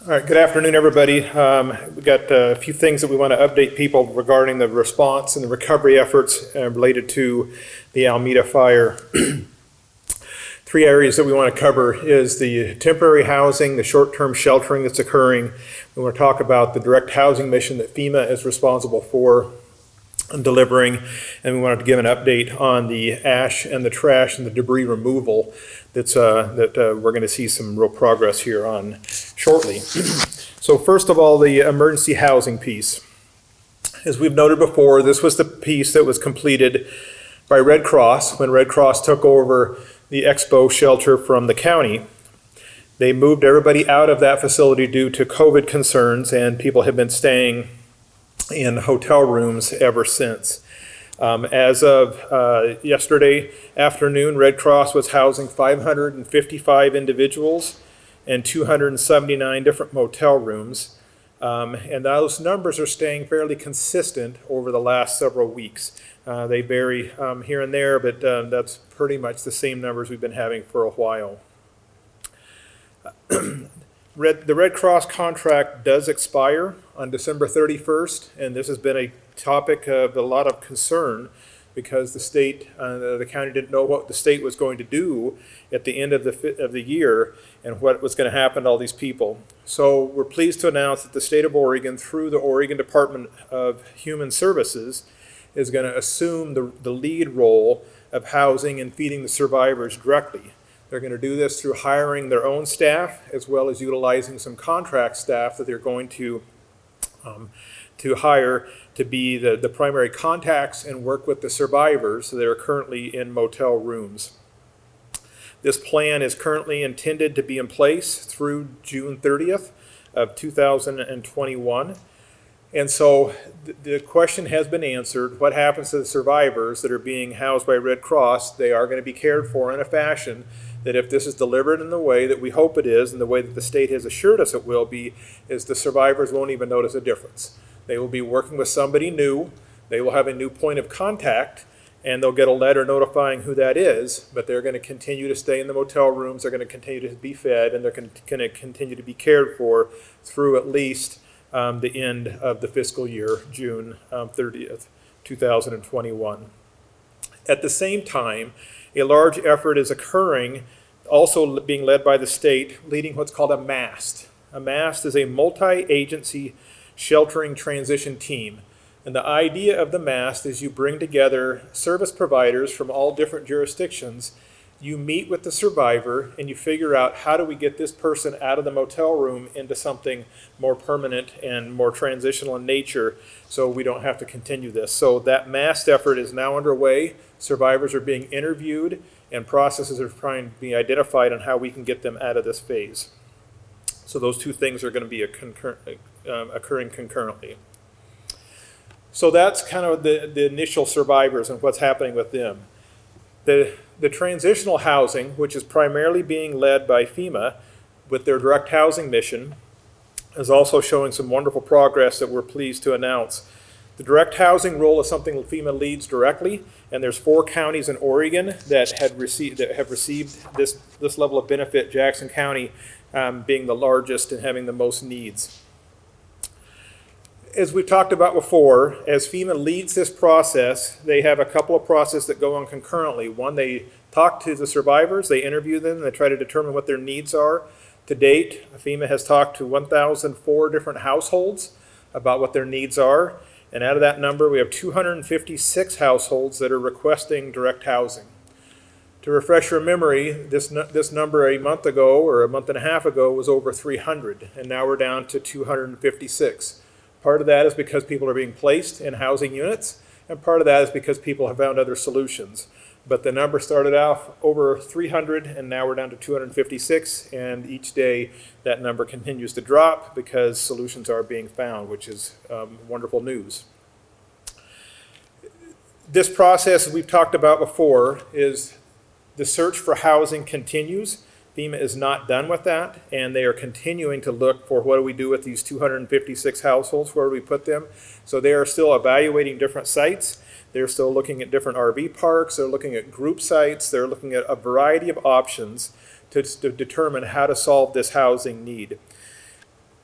All right, good afternoon, everybody. We've got a few things that we want to update people regarding the response and the recovery efforts related to the Alameda fire. Three areas that we want to cover is the temporary housing, the short-term sheltering that's occurring. We want to talk about the direct housing mission that FEMA is responsible for delivering, and we wanted to give an update on the ash and the trash and the debris removal that we're going to see some real progress here on shortly. So first of all, the emergency housing piece. As we've noted before, this was the piece that was completed by Red Cross when Red Cross took over the Expo shelter from the county. They moved everybody out of that facility due to COVID concerns, and people have been staying in hotel rooms ever since. As of yesterday afternoon, Red Cross was housing 555 individuals and 279 different motel rooms. And those numbers are staying fairly consistent over the last several weeks. They vary here and there, but that's pretty much the same numbers we've been having for a while. The Red Cross contract does expire on December 31st, and this has been a topic of a lot of concern because the county didn't know what the state was going to do at the end of the year and what was going to happen to all these people. So we're pleased to announce that the state of Oregon, through the Oregon Department of Human Services, is going to assume the lead role of housing and feeding the survivors directly. They're going to do this through hiring their own staff as well as utilizing some contract staff that they're going to hire to be the primary contacts and work with the survivors that are currently in motel rooms. This plan is currently intended to be in place through June 30th of 2021. And so the question has been answered. What happens to the survivors that are being housed by Red Cross? They are going to be cared for in a fashion that, if this is delivered in the way that we hope it is and the way that the state has assured us it will be, is the survivors won't even notice a difference. They will be working with somebody new. They will have a new point of contact, and they'll get a letter notifying who that is, but they're going to continue to stay in the motel rooms. They're going to continue to be fed, and they're going to continue to be cared for through at least the end of the fiscal year, June 30th, 2021. At the same time, a large effort is occurring, also being led by the state, leading what's called a MAST. A MAST is a multi-agency sheltering transition team. And the idea of the MAST is you bring together service providers from all different jurisdictions. You meet with the survivor and you figure out, how do we get this person out of the motel room into something more permanent and more transitional in nature so we don't have to continue this. So that MAST effort is now underway. Survivors are being interviewed and processes are trying to be identified on how we can get them out of this phase. So those two things are going to be occurring concurrently. So that's kind of the initial survivors and what's happening with them. The transitional housing, which is primarily being led by FEMA with their direct housing mission, is also showing some wonderful progress that we're pleased to announce. The direct housing role is something that FEMA leads directly, and there's 4 counties in Oregon that have received this level of benefit, Jackson County being the largest and having the most needs. As we've talked about before, as FEMA leads this process, they have a couple of processes that go on concurrently. One, they talk to the survivors, they interview them, they try to determine what their needs are. To date, FEMA has talked to 1,004 different households about what their needs are. And out of that number, we have 256 households that are requesting direct housing. To refresh your memory, this number a month ago or a month and a half ago was over 300, and now we're down to 256. Part of that is because people are being placed in housing units, and part of that is because people have found other solutions. But the number started off over 300, and now we're down to 256, and each day that number continues to drop because solutions are being found, which is wonderful news. This process, as we've talked about before, is the search for housing continues. FEMA is not done with that, and they are continuing to look for, what do we do with these 256 households? Where do we put them? So they are still evaluating different sites. They're still looking at different RV parks. They're looking at group sites. They're looking at a variety of options to determine how to solve this housing need.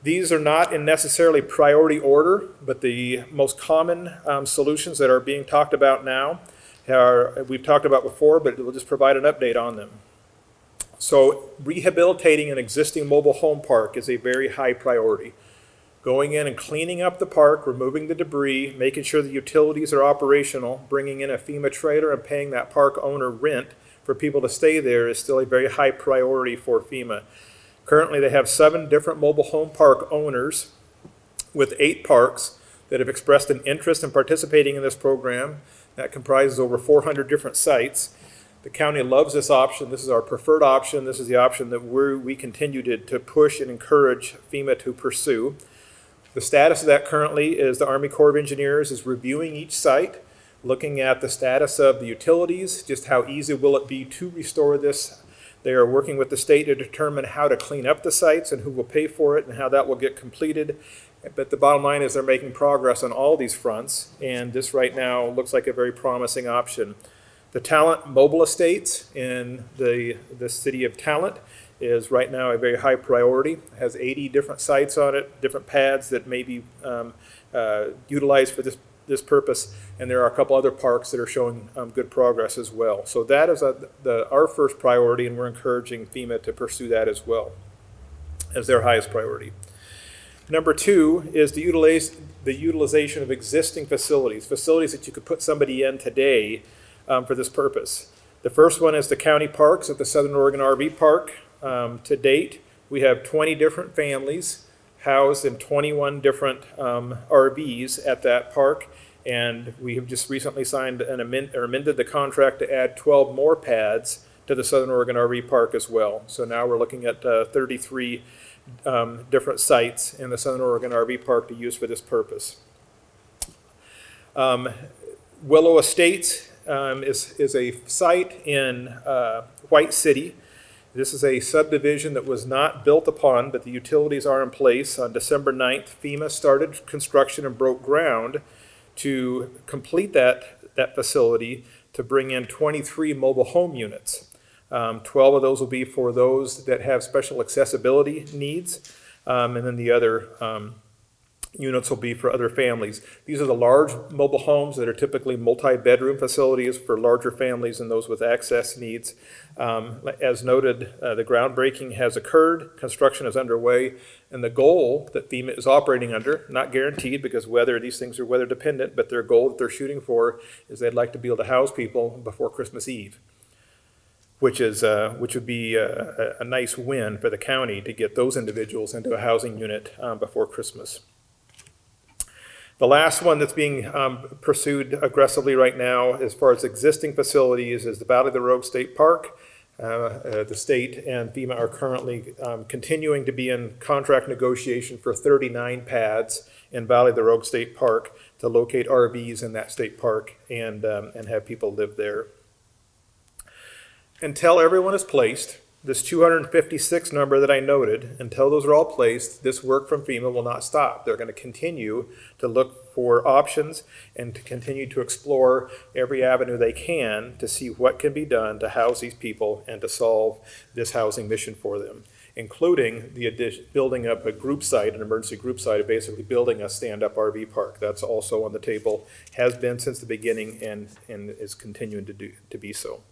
These are not in necessarily priority order, but the most common solutions that are being talked about now we've talked about before, but we'll just provide an update on them. So rehabilitating an existing mobile home park is a very high priority. Going in and cleaning up the park, removing the debris, making sure the utilities are operational, bringing in a FEMA trailer and paying that park owner rent for people to stay there is still a very high priority for FEMA. Currently, they have 7 different mobile home park owners with 8 parks that have expressed an interest in participating in this program. That comprises over 400 different sites. The county loves this option. This is our preferred option. This is the option that we continue to push and encourage FEMA to pursue. The status of that currently is the Army Corps of Engineers is reviewing each site, looking at the status of the utilities, just how easy will it be to restore this. They are working with the state to determine how to clean up the sites and who will pay for it and how that will get completed. But the bottom line is they're making progress on all these fronts, and this right now looks like a very promising option. The Talent Mobile Estates in the city of Talent is right now a very high priority. It has 80 different sites on it, different pads that may be utilized for this purpose, and there are a couple other parks that are showing good progress as well. So that is our first priority, and we're encouraging FEMA to pursue that as well as their highest priority. Number 2 is the utilization of existing facilities that you could put somebody in today for this purpose. The first one is the county parks at the Southern Oregon RV Park. To date, we have 20 different families housed in 21 different RVs at that park, and we have just recently signed amended the contract to add 12 more pads to the Southern Oregon RV Park as well. So now we're looking at 33 different sites in the Southern Oregon RV Park to use for this purpose. Willow Estates is a site in White City. This is a subdivision that was not built upon, but the utilities are in place. On December 9th, FEMA started construction and broke ground to complete that facility to bring in 23 mobile home units. 12 of those will be for those that have special accessibility needs, and then the other units will be for other families. These are the large mobile homes that are typically multi-bedroom facilities for larger families and those with access needs. As noted, the groundbreaking has occurred, construction is underway, and the goal that FEMA is operating under, not guaranteed because these things are weather dependent, but their goal that they're shooting for is they'd like to be able to house people before Christmas Eve, which would be a nice win for the county to get those individuals into a housing unit before Christmas. The last one that's being pursued aggressively right now as far as existing facilities is the Valley of the Rogue State Park. The state and FEMA are currently continuing to be in contract negotiation for 39 pads in Valley of the Rogue State Park to locate RVs in that state park and have people live there. Until everyone is placed, this 256 number that I noted, until those are all placed, this work from FEMA will not stop. They're going to continue to look for options and to continue to explore every avenue they can to see what can be done to house these people and to solve this housing mission for them, including the building up a group site, an emergency group site, basically building a stand-up RV park. That's also on the table, has been since the beginning, and is continuing to be so.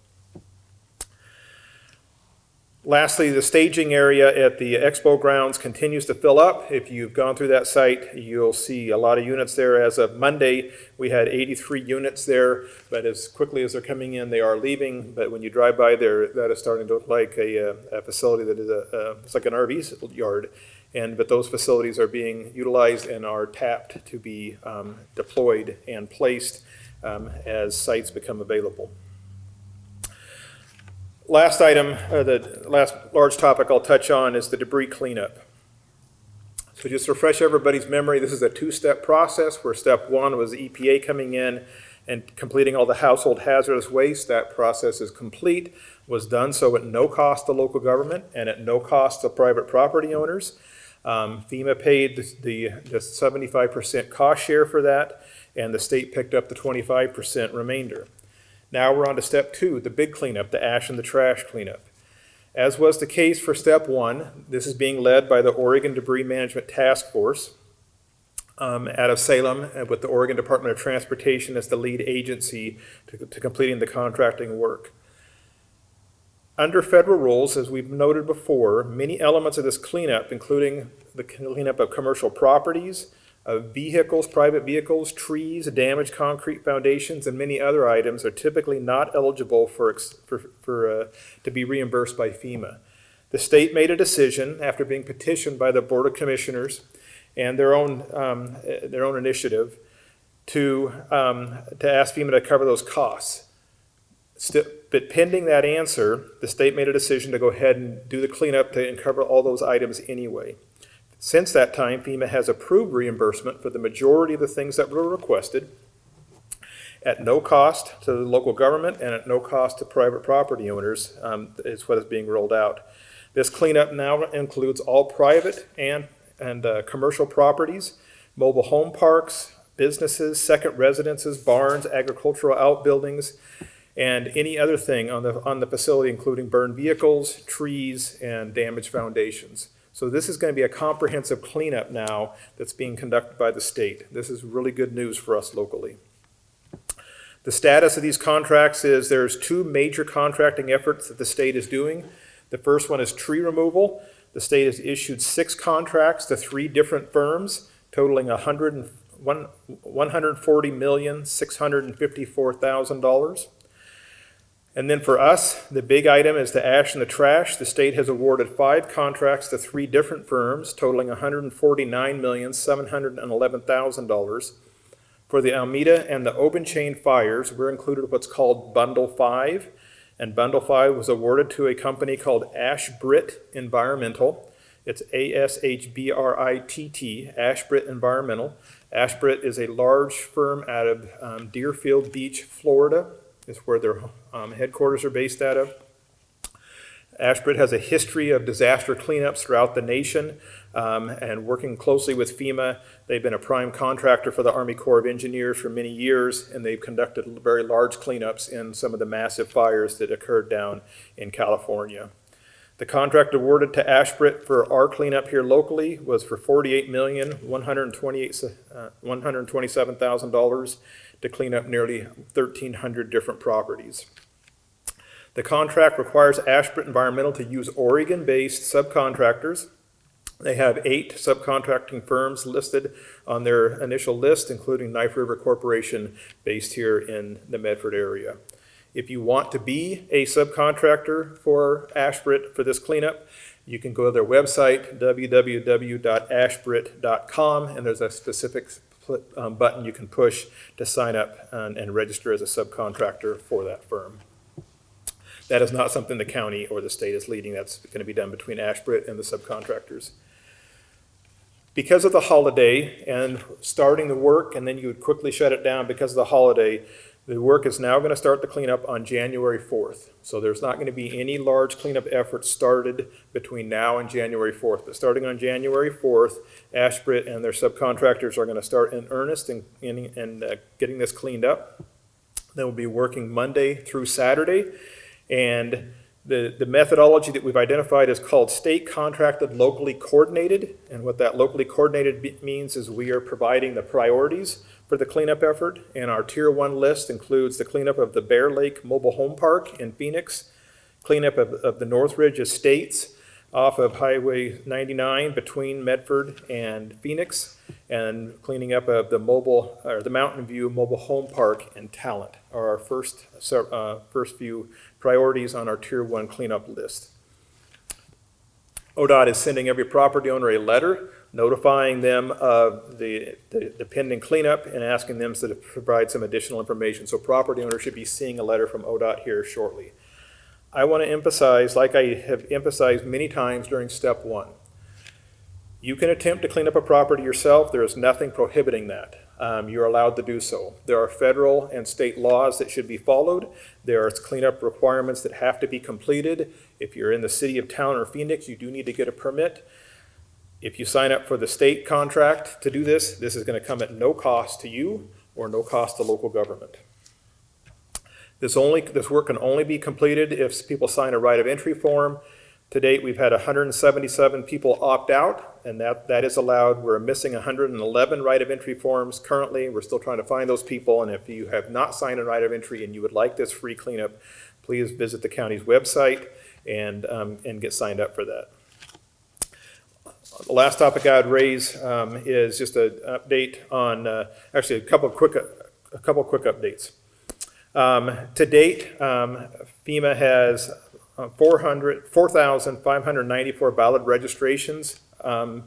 Lastly, the staging area at the expo grounds continues to fill up. If you've gone through that site, you'll see a lot of units there. As of Monday, we had 83 units there, but as quickly as they're coming in, they are leaving. But when you drive by there, that is starting to look like a facility that is it's like an RV yard. But those facilities are being utilized and are tapped to be deployed and placed as sites become available. Last item, the last large topic I'll touch on is the debris cleanup. So just to refresh everybody's memory, this is a 2-step process where step 1 was the EPA coming in and completing all the household hazardous waste. That process is complete, was done so at no cost to local government and at no cost to private property owners. FEMA paid the 75% cost share for that, and the state picked up the 25% remainder. Now we're on to step 2, the big cleanup, the ash and the trash cleanup. As was the case for step one, this is being led by the Oregon Debris Management Task Force out of Salem, with the Oregon Department of Transportation as the lead agency to completing the contracting work. Under federal rules, as we've noted before, many elements of this cleanup, including the cleanup of commercial properties, of vehicles, private vehicles, trees, damaged concrete foundations, and many other items, are typically not eligible to be reimbursed by FEMA. The state made a decision after being petitioned by the Board of Commissioners and their own initiative to ask FEMA to cover those costs. But pending that answer, the state made a decision to go ahead and do the cleanup and cover all those items anyway. Since that time, FEMA has approved reimbursement for the majority of the things that were requested at no cost to the local government and at no cost to private property owners, is what is being rolled out. This cleanup now includes all private and commercial properties, mobile home parks, businesses, second residences, barns, agricultural outbuildings, and any other thing on the facility, including burned vehicles, trees, and damaged foundations. So this is going to be a comprehensive cleanup now that's being conducted by the state. This is really good news for us locally. The status of these contracts is there's two major contracting efforts that the state is doing. The first one is tree removal. The state has issued 6 contracts to 3 different firms, totaling $140,654,000. And then for us, the big item is the ash and the trash. The state has awarded 5 contracts to 3 different firms, totaling $149,711,000. For the Alameda and the Open Chain fires, we're included what's called Bundle 5. And Bundle 5 was awarded to a company called Ashbrit Environmental. It's ASHBRITT, Ashbrit Environmental. Ashbrit is a large firm out of Deerfield Beach, Florida. Is where their headquarters are based out of. Ashbrit has a history of disaster cleanups throughout the nation, and working closely with FEMA. They've been a prime contractor for the Army Corps of Engineers for many years, and they've conducted very large cleanups in some of the massive fires that occurred down in California. The contract awarded to Ashbrit for our cleanup here locally was for $48,127,000 to clean up nearly 1,300 different properties. The contract requires Ashbrit Environmental to use Oregon-based subcontractors. They have 8 subcontracting firms listed on their initial list, including Knife River Corporation, based here in the Medford area. If you want to be a subcontractor for Ashbrit for this cleanup, you can go to their website, www.ashbrit.com, and there's a specific button you can push to sign up and register as a subcontractor for that firm. That is not something the county or the state is leading. That's going to be done between Ashbrit and the subcontractors. Because of the holiday and starting the work, and then you would quickly shut it down because of the holiday, the work is now going to start the cleanup on January 4th. So there's not going to be any large cleanup efforts started between now and January 4th. But starting on January 4th, Ashbrit and their subcontractors are going to start in earnest in getting this cleaned up. They will be working Monday through Saturday. And the methodology that we've identified is called state contracted locally coordinated. And what that locally coordinated means is we are providing the priorities for the cleanup effort, and our Tier 1 list includes the cleanup of the Bear Lake Mobile Home Park in Phoenix, cleanup of the Northridge Estates off of Highway 99 between Medford and Phoenix, and cleaning up of the Mountain View Mobile Home Park in Talent are our first few priorities on our Tier 1 cleanup list. ODOT is sending every property owner a letter notifying them of the pending cleanup and asking them to provide some additional information. So property owners should be seeing a letter from ODOT here shortly. I want to emphasize, like I have emphasized many times during step 1, you can attempt to clean up a property yourself. There is nothing prohibiting that. You're allowed to do so. There are federal and state laws that should be followed. There are cleanup requirements that have to be completed. If you're in the city of Talent or Phoenix, you do need to get a permit. If you sign up for the state contract to do this, this is going to come at no cost to you or no cost to local government. This work can only be completed if people sign a right of entry form. To date, we've had 177 people opt out, and that is allowed. We're missing 111 right of entry forms currently. We're still trying to find those people, and if you have not signed a right of entry and you would like this free cleanup, please visit the county's website and get signed up for that. The last topic I'd raise is just an update on, actually a couple quick updates. To date, FEMA has 4,594 valid registrations, and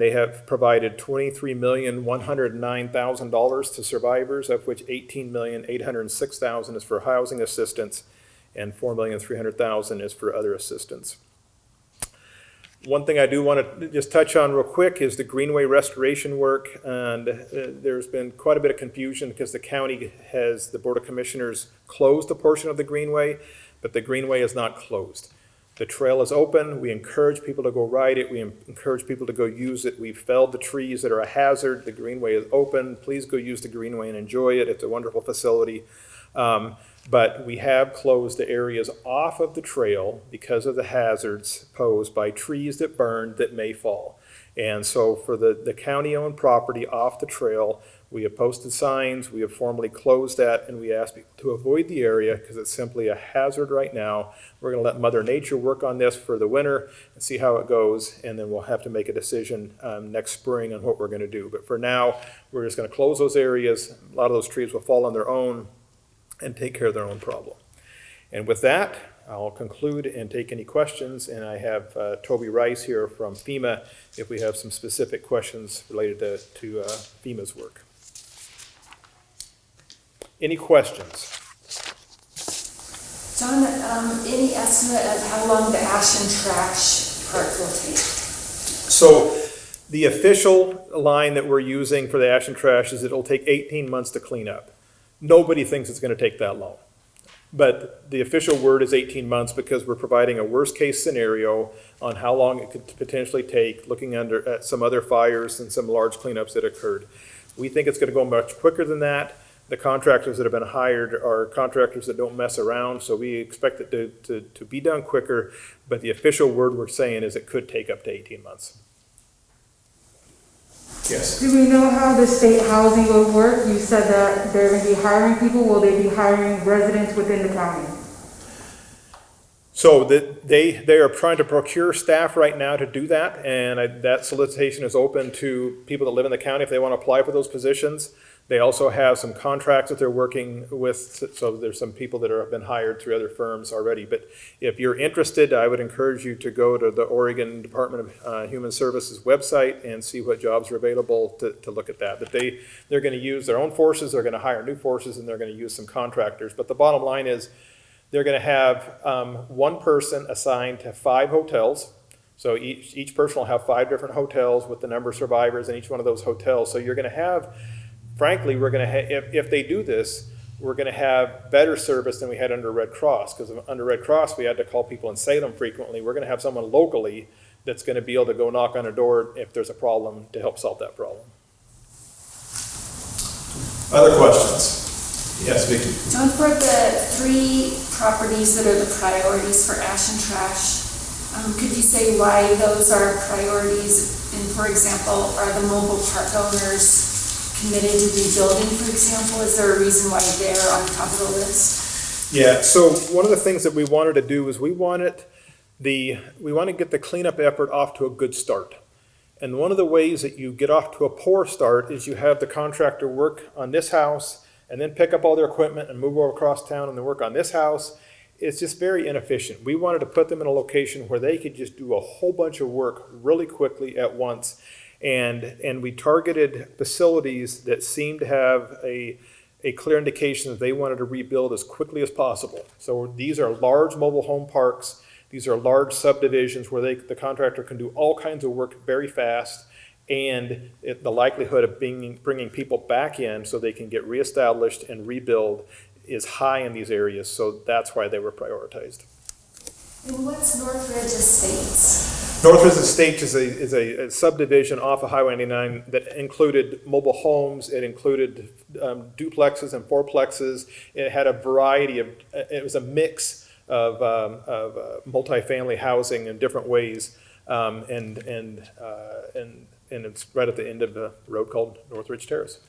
they have provided $23,109,000 to survivors, of which $18,806,000 is for housing assistance and $4,300,000 is for other assistance. One thing I do want to just touch on real quick is the Greenway restoration work, and there's been quite a bit of confusion because the county has, the Board of Commissioners closed a portion of the Greenway, but the Greenway is not closed. The trail is open. We encourage people to go ride it. We encourage people to go use it. We've felled the trees that are a hazard. The Greenway is open. Please go use the Greenway and enjoy it. It's a wonderful facility. But we have closed the areas off of the trail because of the hazards posed by trees that burned that may fall. And so for the county-owned property off the trail, we have posted signs, we have formally closed that, and we ask people to avoid the area because it's simply a hazard right now. We're going to let Mother Nature work on this for the winter and see how it goes, and then we'll have to make a decision next spring on what we're going to do. But for now, we're just going to close those areas. A lot of those trees will fall on their own and take care of their own problem. And with that, I'll conclude and take any questions, and I have Toby Rice here from FEMA if we have some specific questions related to FEMA's work. Any questions? John, any estimate of how long the ash and trash part will take? So the official line that we're using for the ash and trash is it'll take 18 months to clean up. Nobody thinks it's going to take that long. But the official word is 18 months because we're providing a worst case scenario on how long it could potentially take, looking at some other fires and some large cleanups that occurred. We think it's going to go much quicker than that. The contractors that have been hired are contractors that don't mess around, so we expect it to be done quicker, but the official word we're saying is it could take up to 18 months. Yes. Do we know how the state housing will work? You said that they're going to be hiring people. Will they be hiring residents within the county? So they are trying to procure staff right now to do that, and that solicitation is open to people that live in the county if they want to apply for those positions. They also have some contracts that they're working with, so there's some people that have been hired through other firms already. But if you're interested, I would encourage you to go to the Oregon Department of Human Services website and see what jobs are available to look at that. But they're going to use their own forces, they're going to hire new forces, and they're going to use some contractors. But the bottom line is they're going to have one person assigned to 5 hotels. So each person will have 5 different hotels with the number of survivors in each one of those hotels. So you're going to have, frankly, we're going to if they do this, we're going to have better service than we had under Red Cross, because under Red Cross we had to call people in Salem frequently. We're going to have someone locally that's going to be able to go knock on a door if there's a problem to help solve that problem. Other questions? Yes, Vicki. John, for the 3 properties that are the priorities for ash and trash, could you say why those are priorities? And for example, are the mobile park owners committed to rebuilding, for example? Is there a reason why they're on top of the list? Yeah, so one of the things that we wanted to do is we want to get the cleanup effort off to a good start. And one of the ways that you get off to a poor start is you have the contractor work on this house and then pick up all their equipment and move over across town and then work on this house. It's just very inefficient. We wanted to put them in a location where they could just do a whole bunch of work really quickly at once. And we targeted facilities that seemed to have a clear indication that they wanted to rebuild as quickly as possible. So these are large mobile home parks. These are large subdivisions where the contractor can do all kinds of work very fast, and the likelihood of bringing people back in so they can get reestablished and rebuild is high in these areas. So that's why they were prioritized. And what's Northridge Estates? Northridge Estates is a subdivision off of Highway 99 that included mobile homes. It included duplexes and fourplexes. It had a variety of, it was a mix of multifamily housing in different ways. And it's right at the end of a road called Northridge Terrace.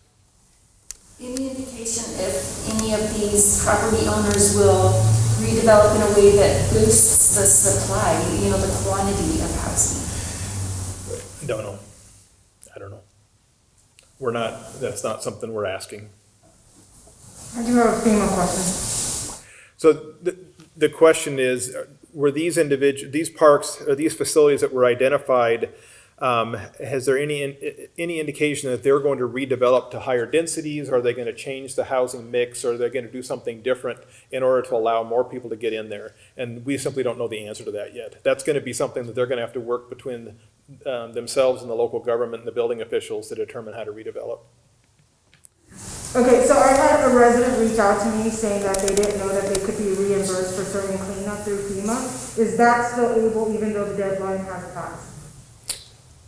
Any indication if any of these property owners will redevelop in a way that boosts the supply, the quantity of housing? Don't know. I don't know. That's not something we're asking. I do have a FEMA question. So the question is, were these parks or these facilities that were identified, has there any indication that they're going to redevelop to higher densities? Are they going to change the housing mix? Or are they going to do something different in order to allow more people to get in there? And we simply don't know the answer to that yet. That's going to be something that they're going to have to work between themselves and the local government and the building officials to determine how to redevelop. Okay, so I had a resident reach out to me saying that they didn't know that they could be reimbursed for certain cleanup through FEMA. Is that still able even though the deadline has passed?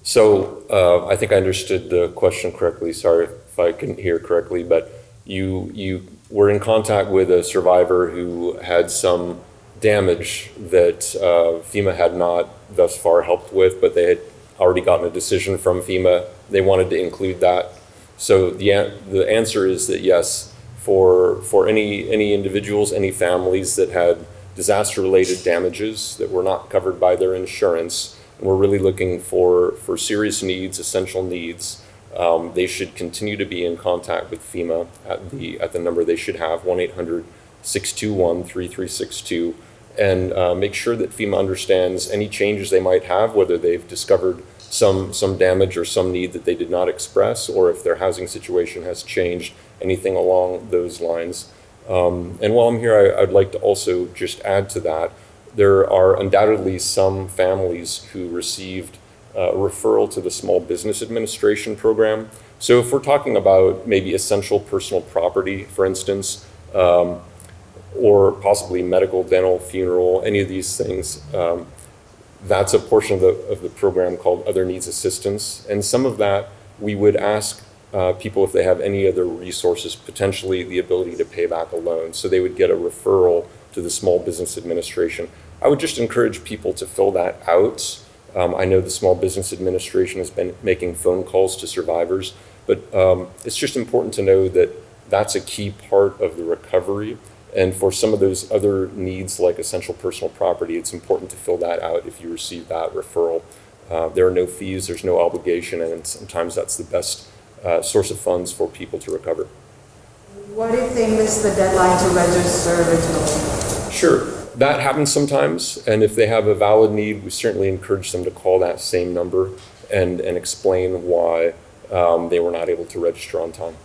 So I think I understood the question correctly. Sorry if I couldn't hear correctly, but you were in contact with a survivor who had some damage that FEMA had not thus far helped with, but they had already gotten a decision from FEMA. They wanted to include that. So the answer is that yes, for any individuals, any families that had disaster-related damages that were not covered by their insurance, and we're really looking for serious needs, essential needs, they should continue to be in contact with FEMA at the number they should have, 1-800-621-3362, and make sure that FEMA understands any changes they might have, whether they've discovered some damage or some need that they did not express, or if their housing situation has changed, anything along those lines. And while I'm here, I'd like to also just add to that, there are undoubtedly some families who received a referral to the Small Business Administration program. So if we're talking about maybe essential personal property, for instance, or possibly medical, dental, funeral, any of these things, that's a portion of the program called Other Needs Assistance. And some of that, we would ask people if they have any other resources, potentially the ability to pay back a loan. So they would get a referral to the Small Business Administration. I would just encourage people to fill that out. I know the Small Business Administration has been making phone calls to survivors, but it's just important to know that that's a key part of the recovery. And for some of those other needs like essential personal property, it's important to fill that out if you receive that referral. There are no fees, there's no obligation, and sometimes that's the best source of funds for people to recover. What if they miss the deadline to register originally? Sure, that happens sometimes, and if they have a valid need, we certainly encourage them to call that same number and explain why they were not able to register on time.